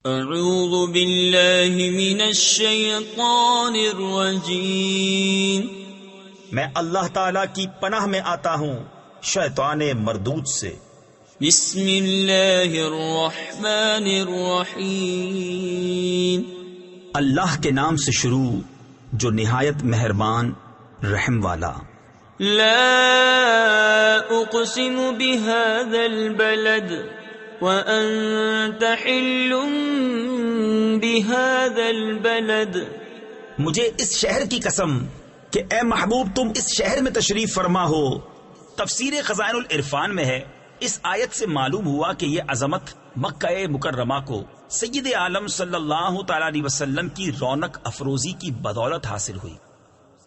اعوذ باللہ من الشیطان الرجیم، میں اللہ تعالی کی پناہ میں آتا ہوں شیطان مردود سے۔ بسم اللہ الرحمن الرحیم، اللہ کے نام سے شروع جو نہایت مہربان رحم والا۔ لا اقسم بهذا البلد وانت حل بهذا البلد، مجھے اس شہر کی قسم کہ اے محبوب تم اس شہر میں تشریف فرما ہو۔ تفسیر خزائن العرفان میں ہے، اس آیت سے معلوم ہوا کہ یہ عظمت مکہ مکرمہ کو سید عالم صلی اللہ تعالی علیہ وسلم کی رونق افروزی کی بدولت حاصل ہوئی۔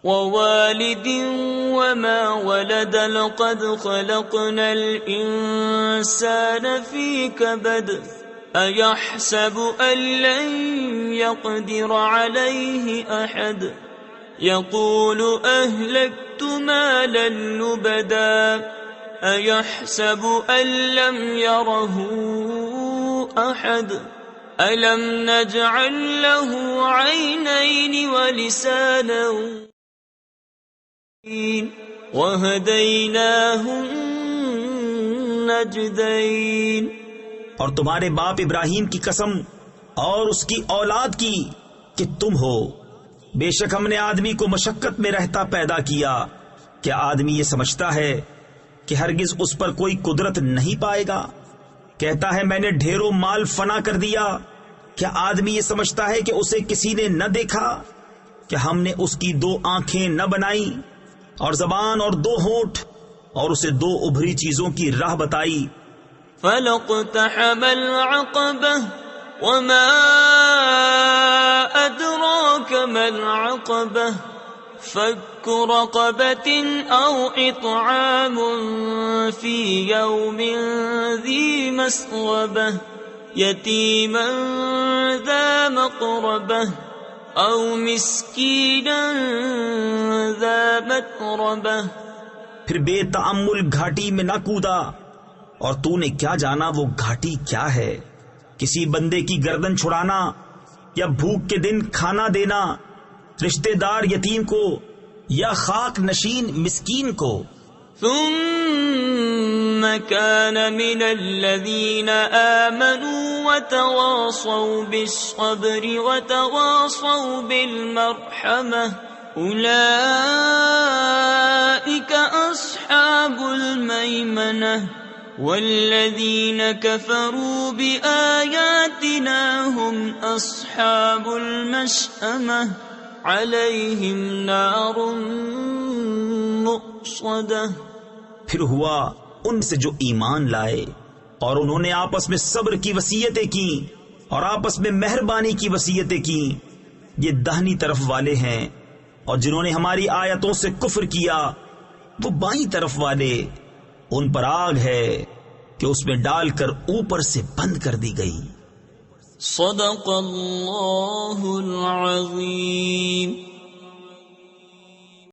ووالد وما ولد لقد خلقنا الإنسان في كبد أيحسب أن لن يقدر عليه أحد يقول أهلكت مالا لبدا أيحسب أن لم يره أحد ألم نجعل له عينين ولسانا وَهَدَيْنَاهُ النَّجْدَيْنِ، اور تمہارے باپ ابراہیم کی قسم اور اس کی اولاد کی کہ تم ہو، بے شک ہم نے آدمی کو مشقت میں رہتا پیدا کیا۔ کیا آدمی یہ سمجھتا ہے کہ ہرگز اس پر کوئی قدرت نہیں پائے گا؟ کہتا ہے میں نے ڈھیروں مال فنا کر دیا۔ کیا آدمی یہ سمجھتا ہے کہ اسے کسی نے نہ دیکھا؟ کہ ہم نے اس کی 2 آنکھیں نہ بنائی اور زبان اور 2 ہونٹ اور اسے 2 ابھری چیزوں کی راہ بتائی۔ فَلَقْتَحَمَ الْعَقَبَةَ وَمَا أَدْرَاكَ مَا الْعَقَبَةُ فَكُّ رَقَبَةٍ أَوْ إِطْعَامٌ فِي يَوْمٍ ذِي مَسْغَبَةٍ يَتِيمًا ذَا مَقْرَبَةٍ او مسکینا ذا متربہ۔ پھر بے تأمل گھاٹی میں نہ کودا، اور تو نے کیا جانا وہ گھاٹی کیا ہے؟ کسی بندے کی گردن چھڑانا یا بھوک کے دن کھانا دینا، رشتہ دار یتیم کو یا خاک نشین مسکین کو۔ ثم كان من الذين آمنوا وتواصوا بالصبر وتواصوا بالمرحمة أولئك أصحاب الميمنة والذين كفروا بآياتنا هم أصحاب المشأمة عليهم نار مؤصدة۔ پھر ہوا ان سے جو ایمان لائے اور انہوں نے آپس میں صبر کی وصیتیں کی اور آپس میں مہربانی کی وصیتیں کی، یہ دہنی طرف والے ہیں، اور جنہوں نے ہماری آیتوں سے کفر کیا وہ بائیں طرف والے، ان پر آگ ہے کہ اس میں ڈال کر اوپر سے بند کر دی گئی۔ صدق اللہ العظیم۔